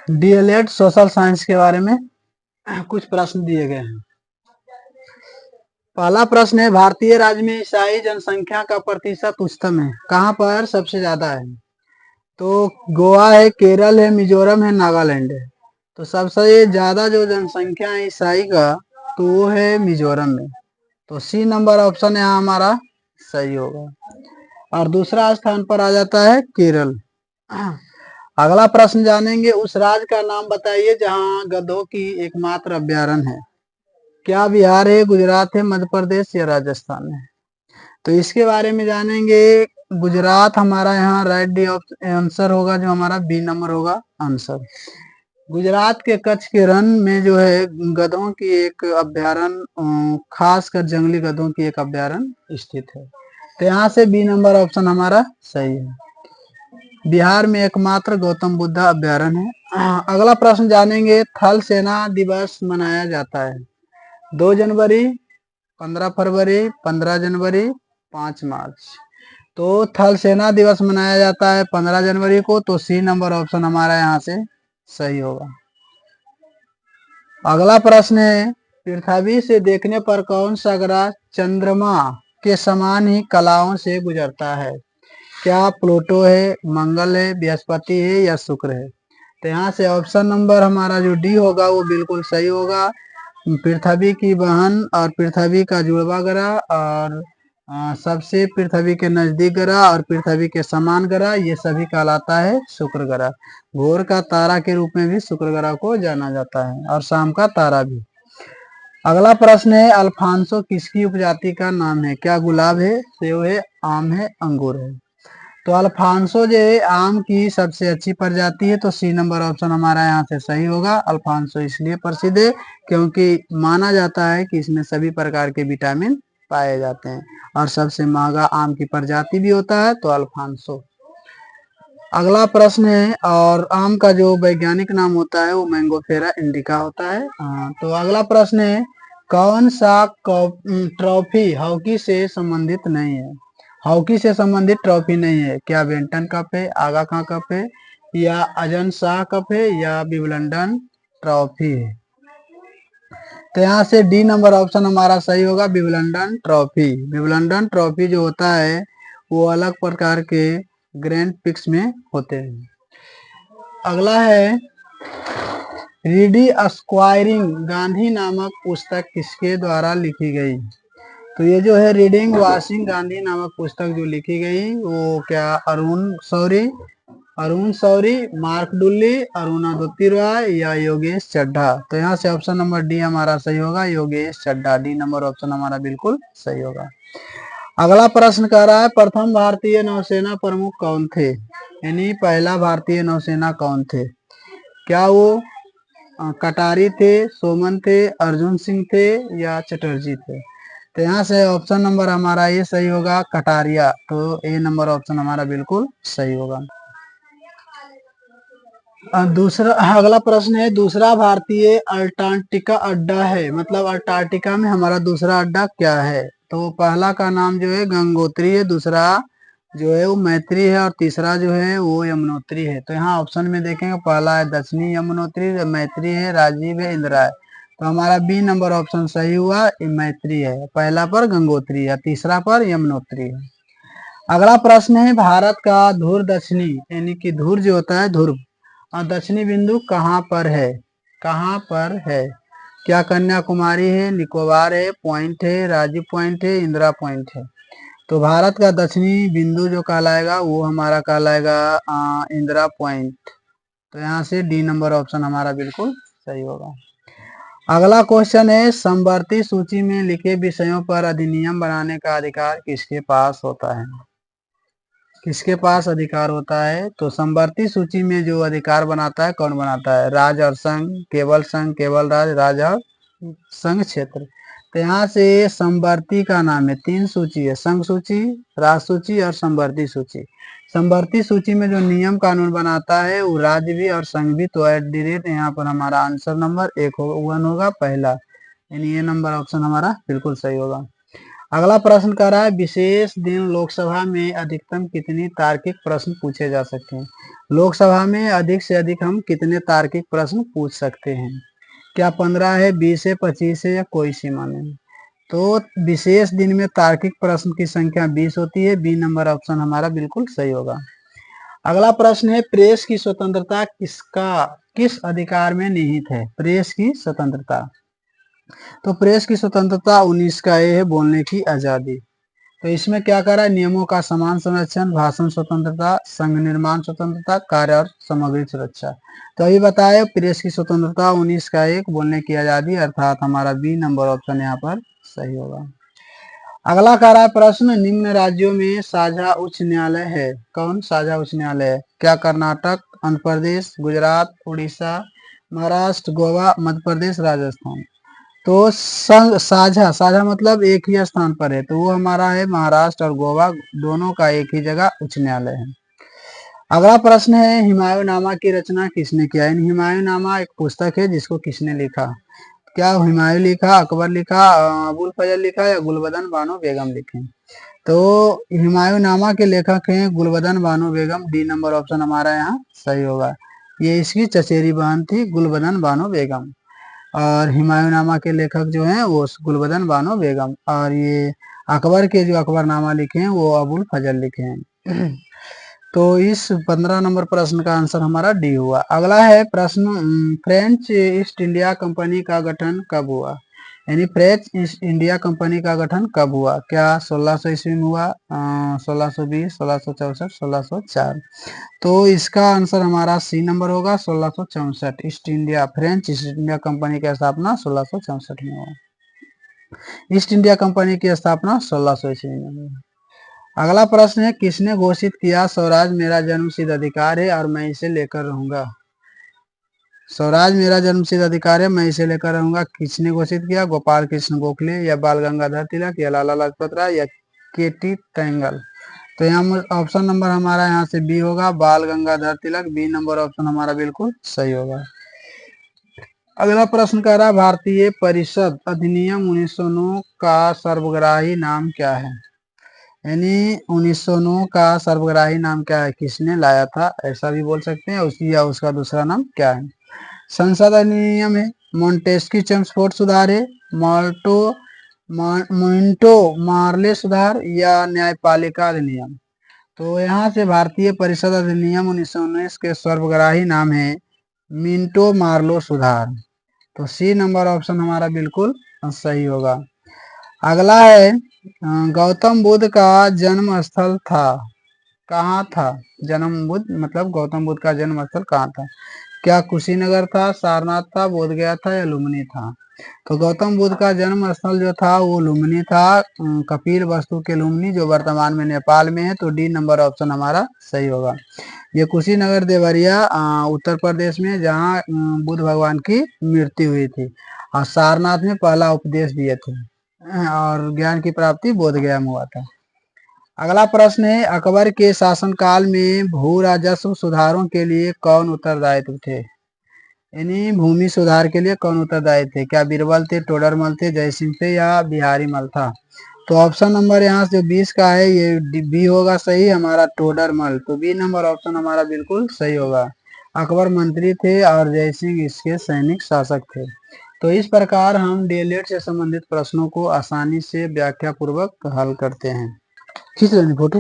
DElEd social science के बारे में कुछ प्रश्न दिए गए हैं। पहला प्रश्न है, भारतीय राज्य में ईसाई जनसंख्या का प्रतिशत उच्चतम है, कहाँ पर सबसे ज्यादा है? तो गोवा है, केरल है, मिजोरम है, नागालैंड है। तो सबसे ज्यादा जो जनसंख्या है ईसाई का, तो वो है मिजोरम में। तो सी नंबर ऑप्शन यहाँ हमारा सही होगा। और दूसरा स्थान पर आ जाता है केरल। अगला प्रश्न जानेंगे, उस राज्य का नाम बताइए जहाँ गधों की एकमात्र अभ्यारण्य है। क्या बिहार है, गुजरात है, मध्य प्रदेश या राजस्थान है? तो इसके बारे में जानेंगे। गुजरात हमारा यहाँ राइट आंसर होगा, जो हमारा बी नंबर होगा आंसर। गुजरात के कच्छ के रण में जो है गधों की एक अभ्यारण्य, खासकर जंगली गधों की एक अभ्यारण्य स्थित है। तो यहाँ से बी नंबर ऑप्शन हमारा सही है। बिहार में एकमात्र गौतम बुद्ध अभ्यारण्य है। अगला प्रश्न जानेंगे, थल सेना दिवस मनाया जाता है 2 जनवरी, 15 फरवरी, 15 जनवरी, 5 मार्च। तो थल सेना दिवस मनाया जाता है 15 जनवरी को। तो सी नंबर ऑप्शन हमारा यहाँ से सही होगा। अगला प्रश्न है, पृथ्वी से देखने पर कौन सा ग्रह चंद्रमा के समान ही कलाओं से गुजरता है? क्या प्लूटो है, मंगल है, बृहस्पति है या शुक्र है? तो यहाँ से ऑप्शन नंबर हमारा जो डी होगा वो बिल्कुल सही होगा। पृथ्वी की बहन और पृथ्वी का जुड़वा ग्रह और सबसे पृथ्वी के नजदीक ग्रह और पृथ्वी के समान ग्रह, ये सभी कहलाता है शुक्र ग्रह। भोर का तारा के रूप में भी शुक्र ग्रह को जाना जाता है और शाम का तारा भी। अगला प्रश्न है, अल्फांसो किसकी उपजाति का नाम है? क्या गुलाब है, सेब है, आम है, अंगूर है? तो अल्फांसो जो है आम की सबसे अच्छी प्रजाति है। तो सी नंबर ऑप्शन हमारा यहाँ से सही होगा। अल्फांसो इसलिए प्रसिद्ध है क्योंकि माना जाता है कि इसमें सभी प्रकार के विटामिन पाए जाते हैं और सबसे महंगा आम की प्रजाति भी होता है, तो अल्फांसो। अगला प्रश्न है, और आम का जो वैज्ञानिक नाम होता है वो मैंगोफेरा इंडिका होता है। तो अगला प्रश्न है, कौन सा ट्रॉफी हॉकी से संबंधित नहीं है? हॉकी से संबंधित ट्रॉफी नहीं है। क्या बेंटन कप है, आगा खां कप है या अजन शाह कप है या विंबलडन ट्रॉफी है? तो यहाँ से डी नंबर ऑप्शन हमारा सही होगा, विंबलडन ट्रॉफी। विंबलडन ट्रॉफी जो होता है वो अलग प्रकार के ग्रैंड पिक्स में होते हैं। अगला है, रीडी स्क्वायरिंग गांधी नामक पुस्तक किसके द्वारा लिखी गई? तो ये जो है रीडिंग वाशिंग गांधी नामक पुस्तक जो लिखी गई वो क्या अरुण शौरी, मार्क डुल्ली, अरुणादत्ती रॉय या योगेश चड्ढा? तो यहाँ से ऑप्शन नंबर डी हमारा सही होगा, Yogesh Chadha. D number option हमारा बिल्कुल सही होगा। अगला प्रश्न कह रहा है, प्रथम भारतीय नौसेना प्रमुख कौन थे? यानी पहला भारतीय नौसेना कौन थे? क्या वो कटारी थे, सोमन थे, अर्जुन सिंह थे या चटर्जी थे? तो यहाँ से ऑप्शन नंबर हमारा ये सही होगा, कटारिया। तो ए नंबर ऑप्शन हमारा बिल्कुल सही होगा। दूसरा अगला प्रश्न है, दूसरा भारतीय अंटार्कटिका अड्डा है, मतलब अंटार्कटिका में हमारा दूसरा अड्डा क्या है? तो पहला का नाम जो है गंगोत्री है, दूसरा जो है वो मैत्री है और तीसरा जो है वो यमुनोत्री है। तो यहाँ ऑप्शन में देखेंगे, पहला है दक्षिणी यमुनोत्री, मैत्री है, राजीव है, इंदिरा है। तो हमारा बी नंबर ऑप्शन सही हुआ, मैत्री है। पहला पर गंगोत्री है, तीसरा पर यमुनोत्री है। अगला प्रश्न है, भारत का ध्रुव दक्षिणी यानी कि ध्रुव जो होता है ध्रुव और दक्षिणी बिंदु कहाँ पर है? कहाँ पर है? क्या कन्याकुमारी है, निकोबार है, पॉइंट है, राजीव पॉइंट है, इंदिरा पॉइंट है? तो भारत का दक्षिणी बिंदु जो कहलाएगा वो हमारा कहलाएगा इंदिरा पॉइंट। तो यहाँ से डी नंबर ऑप्शन हमारा बिल्कुल सही होगा। अगला क्वेश्चन है, समवर्ती सूची में लिखे विषयों पर अधिनियम बनाने का अधिकार किसके पास होता है? किसके पास अधिकार होता है? तो समवर्ती सूची में जो अधिकार बनाता है, कौन बनाता है? राज्य और संघ, केवल राज्य और संघ क्षेत्र। तो यहाँ से समवर्ती का नाम है, 3 सूची है, संघ सूची, राज्य सूची और समवर्ती सूची। समवर्ती सूची में जो नियम कानून बनाता है वो राज्य भी और संघ भी। तो एट दी रेट यहाँ पर हमारा आंसर नंबर 1 होगा, पहला, यानी ये नंबर ऑप्शन हमारा बिल्कुल सही होगा। अगला प्रश्न कह रहा है, विशेष दिन लोकसभा में अधिकतम कितनी तार्किक प्रश्न पूछे जा सकते हैं? लोकसभा में अधिक से अधिक हम कितने तार्किक प्रश्न पूछ सकते हैं? क्या 15 है, 20 है, 25 है या कोई सीमा नहीं? तो विशेष दिन में तार्किक प्रश्न की संख्या 20 होती है। बी नंबर ऑप्शन हमारा बिल्कुल सही होगा। अगला प्रश्न है, प्रेस की स्वतंत्रता किस अधिकार में निहित है? प्रेस की स्वतंत्रता, तो प्रेस की स्वतंत्रता 19 का ए है, बोलने की आजादी। तो इसमें क्या करा है? नियमों का समान संरक्षण, भाषण स्वतंत्रता, संघ निर्माण स्वतंत्रता, कार्य और सामग्री सुरक्षा। तो अभी बताए प्रेस की स्वतंत्रता 19 का एक, बोलने की आजादी, अर्थात हमारा बी नंबर ऑप्शन यहाँ पर सही होगा। अगला कह रहा है प्रश्न, निम्न राज्यों में साझा उच्च न्यायालय है। कौन साझा उच्च न्यायालय है? क्या कर्नाटक, आंध्र प्रदेश, गुजरात, उड़ीसा, महाराष्ट्र, गोवा, मध्य प्रदेश, राजस्थान? तो संघ साझा, साझा मतलब एक ही स्थान पर है, तो वो हमारा है महाराष्ट्र और गोवा, दोनों का एक ही जगह उच्च न्यायालय है। अगला प्रश्न है, हुमायूंनामा की रचना किसने किया? हुमायूंनामा एक पुस्तक है जिसको किसने लिखा? क्या हुमायूं लिखा, अकबर लिखा, अबुल फजल लिखा या गुलबदन बानो बेगम लिखे? तो हुमायूंनामा के लेखक हैं Gulbadan Bano Begum. D number option हमारा यहाँ सही होगा। ये इसकी चचेरी बहन थी गुलबदन बानो बेगम, और हुमायूंनामा के लेखक जो हैं वो गुलबदन बानो बेगम, और ये अकबर के जो अकबरनामा लिखे हैं वो अबुल फजल लिखे हैं। तो इस 15 नंबर प्रश्न का आंसर हमारा डी हुआ। अगला है प्रश्न, फ्रेंच ईस्ट इंडिया कंपनी का गठन कब हुआ? यानी फ्रेंच ईस्ट इंडिया कंपनी का गठन कब हुआ? क्या 1600 ईस्वी में हुआ, 1620, 1664, 1604? तो इसका आंसर हमारा सी नंबर होगा, 1664। East India, French east India company की स्थापना 1664 में हुआ। ईस्ट इंडिया कंपनी की स्थापना 1600 ईस्वी में हुई। अगला प्रश्न है, किसने घोषित किया स्वराज मेरा जन्मसिद्ध अधिकार है और मैं इसे लेकर रहूंगा? स्वराज मेरा जन्मसिद्ध अधिकार है, मैं इसे लेकर रहूंगा, किसने घोषित किया? गोपाल कृष्ण गोखले या बाल गंगाधर तिलक या लाला लाजपत राय या केटी टैंगल? तो यहाँ ऑप्शन नंबर हमारा यहाँ से बी होगा, बाल Gangadhar Tilak. B number option हमारा बिल्कुल सही होगा। अगला प्रश्न कह रहा है, भारतीय परिषद अधिनियम 1909 का सर्वग्राही नाम क्या है? यानी 1909 का सर्वग्राही नाम क्या है, किसने लाया था, ऐसा भी बोल सकते हैं, उसी या उसका दूसरा नाम क्या है? संसद अधिनियम है, मोंटेस्क्यू चेम्सफोर्ड सुधार है, मोइंटो मार्ले सुधार या न्यायपालिका अधिनियम? तो यहाँ से भारतीय परिषद अधिनियम 1919 के सर्वग्राही नाम है मिंटो मार्लो सुधार। तो सी नंबर ऑप्शन हमारा बिल्कुल सही होगा। अगला है, गौतम बुद्ध का जन्म स्थल था, कहाँ था? जन्म बुद्ध मतलब गौतम बुद्ध का जन्म स्थल कहाँ था? क्या कुशीनगर था, सारनाथ था, बोधगया था या लुम्बिनी था? तो गौतम बुद्ध का जन्म स्थल जो था वो लुम्बिनी था, कपिल वस्तु के लुम्बिनी, जो वर्तमान में नेपाल में है। तो डी नंबर ऑप्शन हमारा सही होगा। ये कुशीनगर देवरिया उत्तर प्रदेश में, जहाँ बुद्ध भगवान की मृत्यु हुई थी, और सारनाथ में पहला उपदेश दिए थे, और ज्ञान की प्राप्ति बोधगया में हुआ था। अगला प्रश्न है, अकबर के शासनकाल में भू राजस्व सुधारों के लिए कौन उत्तरदायित्व थे? यानी भूमि सुधार के लिए कौन उत्तरदायी थे? क्या बीरबल थे, टोडरमल थे, जयसिंह थे या बिहारी मल था? तो ऑप्शन नंबर यहाँ से जो 20 का है ये बी होगा सही हमारा, टोडरमल। तो बी नंबर ऑप्शन हमारा बिल्कुल सही होगा। अकबर मंत्री थे और जयसिंह इसके सैनिक शासक थे। तो इस प्रकार हम डीएलएड से संबंधित प्रश्नों को आसानी से व्याख्या पूर्वक हल करते हैं। खींच लेनी फोटो।